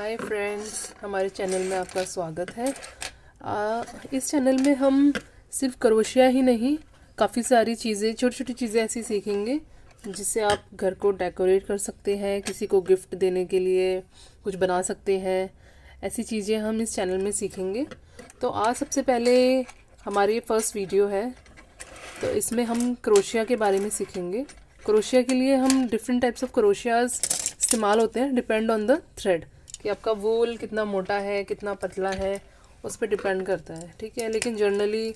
Hi friends, हमारे channel में आपका स्वागत है। इस चैनल में हम सिर्फ क्रोशिया ही नहीं, काफ़ी सारी चीज़ें, छोटी छोटी चीज़ें ऐसी सीखेंगे जिससे आप घर को डेकोरेट कर सकते हैं, किसी को गिफ्ट देने के लिए कुछ बना सकते हैं। ऐसी चीज़ें हम इस चैनल में सीखेंगे। तो आज सबसे पहले हमारी फर्स्ट वीडियो है, तो इसमें हम क्रोशिया के बारे में सीखेंगे। क्रोशिया के लिए हम डिफरेंट टाइप्स ऑफ क्रोशियाज इस्तेमाल होते हैं, डिपेंड ऑन द थ्रेड, कि आपका वूल कितना मोटा है कितना पतला है, उस पर डिपेंड करता है। ठीक है, लेकिन जनरली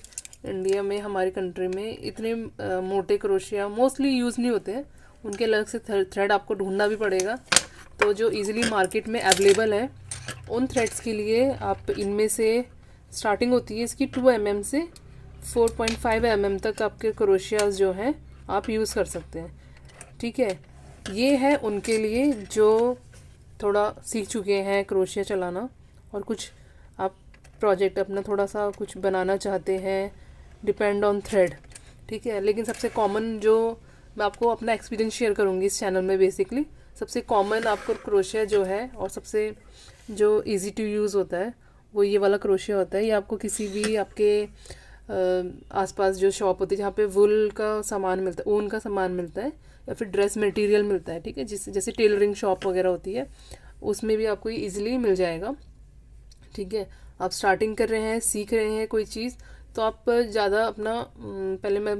इंडिया में, हमारी कंट्री में इतने मोटे क्रोशिया मोस्टली यूज़ नहीं होते हैं, उनके अलग से थ्रेड आपको ढूंढना भी पड़ेगा। तो जो इजीली मार्केट में अवेलेबल है, उन थ्रेड्स के लिए आप इनमें से स्टार्टिंग होती है इसकी 2 mm से 4.5 mm तक आपके क्रोशियाज जो हैं आप यूज़ कर सकते हैं। ठीक है, ये है उनके लिए जो थोड़ा सीख चुके हैं क्रोशिया चलाना, और कुछ आप प्रोजेक्ट अपना थोड़ा सा कुछ बनाना चाहते हैं, डिपेंड ऑन थ्रेड। ठीक है, लेकिन सबसे कॉमन जो मैं आपको अपना एक्सपीरियंस शेयर करूँगी इस चैनल में, बेसिकली सबसे कॉमन आपको क्रोशिया जो है और सबसे जो इजी टू यूज़ होता है वो ये वाला क्रोशिया होता है। ये आपको किसी भी आपके आसपास जो शॉप होती है जहाँ पे वुल का सामान मिलता है, ऊन का सामान मिलता है, या फिर ड्रेस मटेरियल मिलता है, ठीक है, जैसे टेलरिंग शॉप वगैरह होती है, उसमें भी आपको इजीली मिल जाएगा। ठीक है, आप स्टार्टिंग कर रहे हैं, सीख रहे हैं कोई चीज़, तो आप ज़्यादा अपना पहले मैं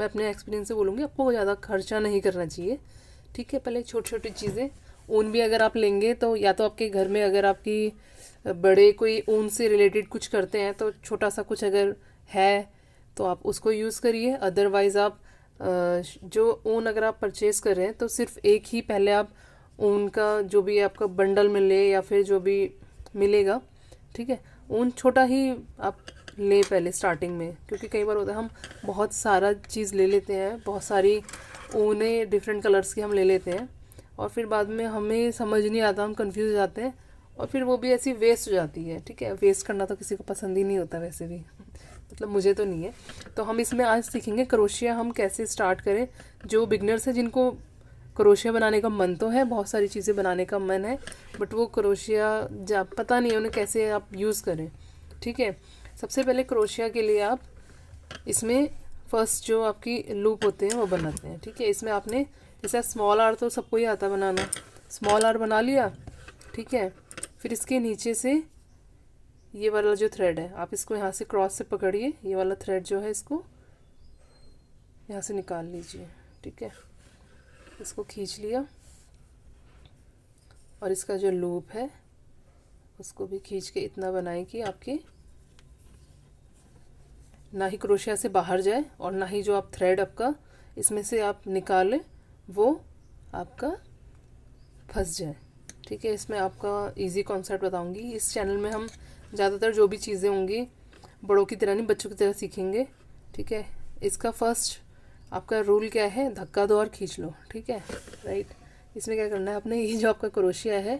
अपने एक्सपीरियंस से बोलूँगी, आपको ज़्यादा खर्चा नहीं करना चाहिए। ठीक है, पहले छोटी छोटी चीज़ें, ऊन भी अगर आप लेंगे तो या तो आपके घर में अगर आपकी बड़े कोई ऊन से रिलेटेड कुछ करते हैं तो छोटा सा कुछ अगर है तो आप उसको यूज़ करिए। अदरवाइज़ आप जो ऊन अगर आप परचेज़ कर रहे हैं तो सिर्फ एक ही पहले आप ऊन का जो भी आपका बंडल मिले या फिर जो भी मिलेगा, ठीक है, ऊन छोटा ही आप ले पहले स्टार्टिंग में, क्योंकि कई बार होता है हम बहुत सारा चीज़ ले लेते हैं, बहुत सारी ऊनें डिफरेंट कलर्स की हम ले लेते हैं, और फिर बाद में हमें समझ नहीं आता, हम कंफ्यूज हो जाते हैं, और फिर वो भी ऐसी वेस्ट हो जाती है। ठीक है, वेस्ट करना तो किसी को पसंद ही नहीं होता वैसे भी, मतलब मुझे तो नहीं है। तो हम इसमें आज सीखेंगे क्रोशिया हम कैसे स्टार्ट करें। जो बिगनर्स हैं, जिनको क्रोशिया बनाने का मन तो है, बहुत सारी चीज़ें बनाने का मन है, बट वो क्रोशिया जब पता नहीं है उन्हें कैसे आप यूज़ करें। ठीक है, सबसे पहले क्रोशिया के लिए आप इसमें फर्स्ट जो आपकी लूप होते हैं वो बनाते हैं। ठीक है, इसमें आपने जैसे स्मॉल आर तो सबको ही आता बनाना, स्मॉल आर बना लिया। ठीक है, फिर इसके नीचे से ये वाला जो थ्रेड है, आप इसको यहाँ से क्रॉस से पकड़िए, ये वाला थ्रेड जो है इसको यहाँ से निकाल लीजिए। ठीक है, इसको खींच लिया, और इसका जो लूप है उसको भी खींच के इतना बनाए कि आपके ना ही क्रोशिया से बाहर जाए और ना ही जो आप थ्रेड आपका इसमें से आप निकालें वो आपका फंस जाए। ठीक है, इसमें आपका इजी कॉन्सेप्ट बताऊंगी। इस चैनल में हम ज़्यादातर जो भी चीज़ें होंगी बड़ों की तरह नहीं, बच्चों की तरह सीखेंगे। ठीक है, इसका फर्स्ट आपका रूल क्या है, धक्का दो और खींच लो। ठीक है, राइट। इसमें क्या करना है, आपने ये जो आपका क्रोशिया है,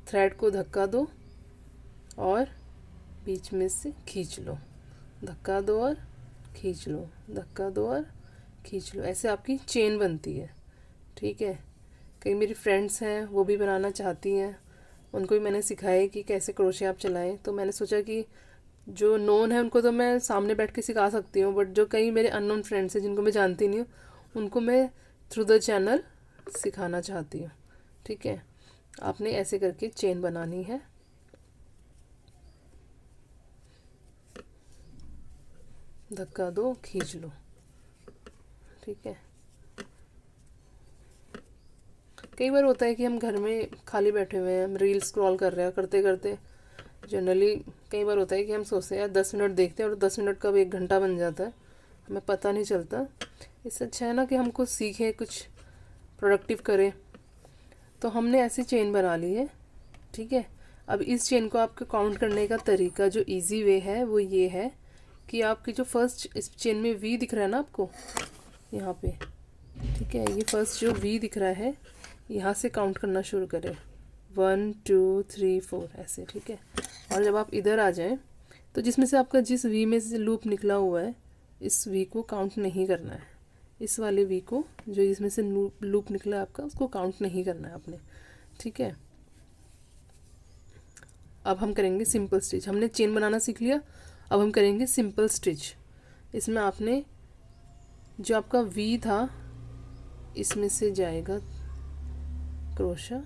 थ्रेड को धक्का दो और बीच में से खींच लो, धक्का दो और खींच लो, धक्का दो और खींच लो, ऐसे आपकी चेन बनती है। ठीक है, कई मेरी फ्रेंड्स हैं वो भी बनाना चाहती हैं, उनको भी मैंने सिखाया कि कैसे क्रोशिया आप चलाएं। तो मैंने सोचा कि जो नोन है उनको तो मैं सामने बैठ के सिखा सकती हूँ, बट जो कई मेरे अननोन फ्रेंड्स हैं जिनको मैं जानती नहीं हूँ, उनको मैं थ्रू द चैनल सिखाना चाहती हूँ। ठीक है, आपने ऐसे करके चेन बनानी है। धक्का दो, खींच लो। ठीक है, कई बार होता है कि हम घर में खाली बैठे हुए हैं, हम रील स्क्रॉल कर रहे हैं, करते करते जनरली कई बार होता है कि हम सोचते हैं यार 10 मिनट देखते हैं, और 10 मिनट कब 1 घंटा बन जाता है, हमें पता नहीं चलता। इससे अच्छा है ना कि हम कुछ सीखें, कुछ प्रोडक्टिव करें। तो हमने ऐसी चेन बना ली है। ठीक है, अब इस चेन को आपको काउंट करने का तरीका, जो इजी वे है वो ये है कि आपकी जो फर्स्ट इस चेन में वी दिख रहा है ना आपको यहाँ पे, ठीक है, ये फर्स्ट जो वी दिख रहा है, यहाँ से काउंट करना शुरू करें, 1 2 3 4 ऐसे। ठीक है, और जब आप इधर आ जाएं तो जिसमें से आपका जिस वी में से लूप निकला हुआ है, इस वी को काउंट नहीं करना है। इस वाले वी को, जो इसमें से लूप निकला है आपका, उसको काउंट नहीं करना है आपने। ठीक है, अब हम करेंगे सिंपल स्टिच। हमने चेन बनाना सीख लिया, अब हम करेंगे सिंपल स्टिच। इसमें आपने जो आपका वी था इसमें से जाएगा क्रोशा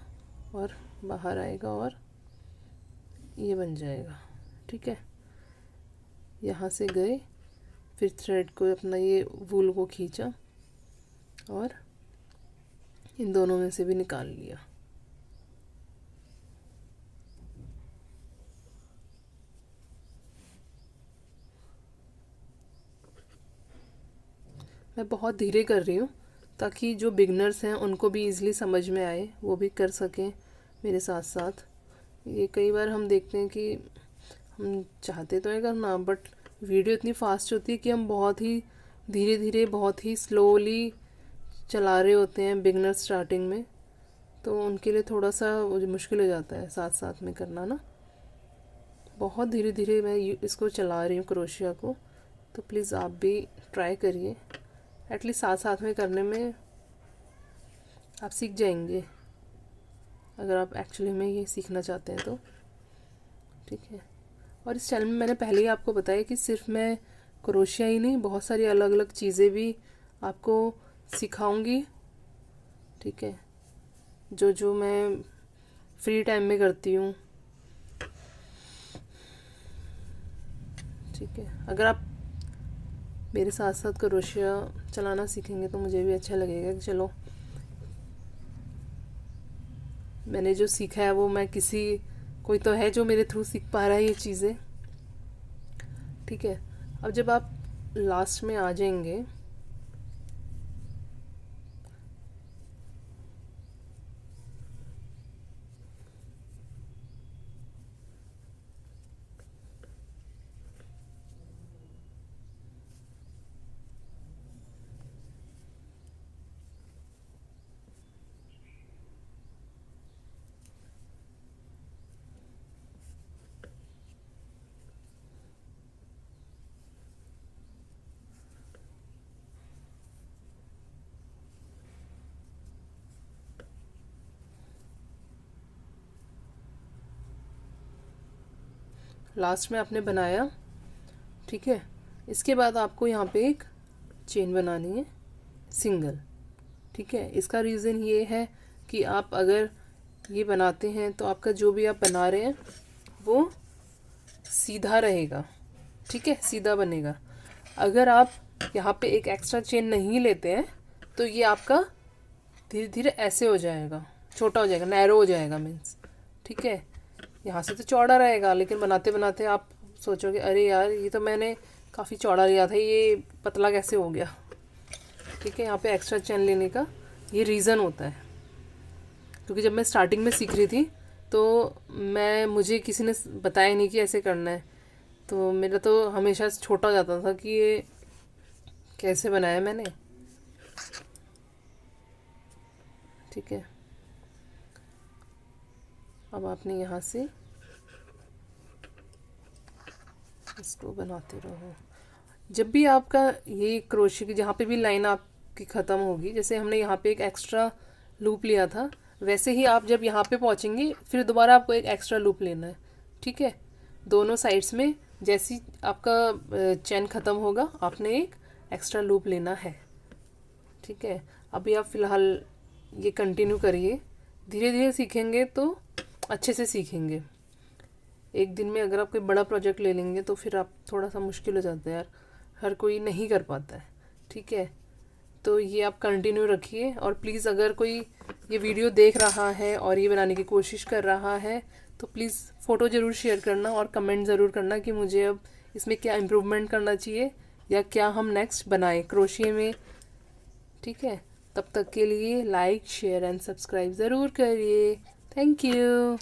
और बाहर आएगा और ये बन जाएगा। ठीक है, यहाँ से गए, फिर थ्रेड को अपना ये वूल को खींचा और इन दोनों में से भी निकाल लिया। मैं बहुत धीरे कर रही हूँ ताकि जो बिगनर्स हैं उनको भी इजीली समझ में आए, वो भी कर सकें मेरे साथ साथ। ये कई बार हम देखते हैं कि हम चाहते तो है करना, बट वीडियो इतनी फास्ट होती है कि हम बहुत ही धीरे धीरे, बहुत ही स्लोली चला रहे होते हैं बिगनर स्टार्टिंग में, तो उनके लिए थोड़ा सा मुश्किल हो जाता है साथ साथ में करना ना। बहुत धीरे धीरे मैं इसको चला रही हूँ क्रोशिया को, तो प्लीज़ आप भी ट्राई करिए। एटलीस्ट साथ साथ में करने में आप सीख जाएंगे, अगर आप एक्चुअली में ये सीखना चाहते हैं तो। ठीक है, और इस चैनल में मैंने पहले ही आपको बताया कि सिर्फ मैं क्रोशिया ही नहीं, बहुत सारी अलग अलग चीज़ें भी आपको सिखाऊंगी। ठीक है, जो जो मैं फ्री टाइम में करती हूँ। ठीक है, अगर आप मेरे साथ साथ क्रोशिया चलाना सीखेंगे तो मुझे भी अच्छा लगेगा कि चलो मैंने जो सीखा है वो मैं कोई तो है जो मेरे थ्रू सीख पा रहा है ये चीज़ें। ठीक है, अब जब आप लास्ट में आ जाएंगे, लास्ट में आपने बनाया। ठीक है, इसके बाद आपको यहाँ पे एक चेन बनानी है सिंगल। ठीक है, इसका रीज़न ये है कि आप अगर ये बनाते हैं तो आपका जो भी आप बना रहे हैं वो सीधा रहेगा। ठीक है, सीधा बनेगा। अगर आप यहाँ पे एक एक्स्ट्रा चेन नहीं लेते हैं तो ये आपका धीरे धीरे ऐसे हो जाएगा, छोटा हो जाएगा, नैरो हो जाएगा मीन्स। ठीक है, यहाँ से तो चौड़ा रहेगा, लेकिन बनाते बनाते आप सोचोगे अरे यार ये तो मैंने काफ़ी चौड़ा लिया था, ये पतला कैसे हो गया। ठीक है, यहाँ पे एक्स्ट्रा चेन लेने का ये रीज़न होता है, क्योंकि जब मैं स्टार्टिंग में सीख रही थी तो मुझे किसी ने बताया नहीं कि ऐसे करना है, तो मेरा तो हमेशा छोटा हो जाता था कि ये कैसे बनाया मैंने। ठीक है, अब आपने यहाँ से इसको बनाते रहो। जब भी आपका ये क्रोशे की जहाँ पे भी लाइन आपकी ख़त्म होगी, जैसे हमने यहाँ पे एक एक्स्ट्रा लूप लिया था, वैसे ही आप जब यहाँ पे पहुँचेंगे फिर दोबारा आपको एक एक्स्ट्रा लूप लेना है। ठीक है, दोनों साइड्स में जैसी आपका चेन ख़त्म होगा आपने एक एक्स्ट्रा लूप लेना है। ठीक है, अभी आप फ़िलहाल ये कंटिन्यू करिए, धीरे धीरे सीखेंगे तो अच्छे से सीखेंगे। एक दिन में अगर आप कोई बड़ा प्रोजेक्ट ले लेंगे तो फिर आप थोड़ा सा मुश्किल हो जाता है यार, हर कोई नहीं कर पाता है। ठीक है, तो ये आप कंटिन्यू रखिए, और प्लीज़ अगर कोई ये वीडियो देख रहा है और ये बनाने की कोशिश कर रहा है तो प्लीज़ फ़ोटो ज़रूर शेयर करना और कमेंट ज़रूर करना कि मुझे अब इसमें क्या इम्प्रूवमेंट करना चाहिए या क्या हम नेक्स्ट बनाएं क्रोशिये में। ठीक है, तब तक के लिए लाइक शेयर एंड सब्सक्राइब ज़रूर करिए। Thank you.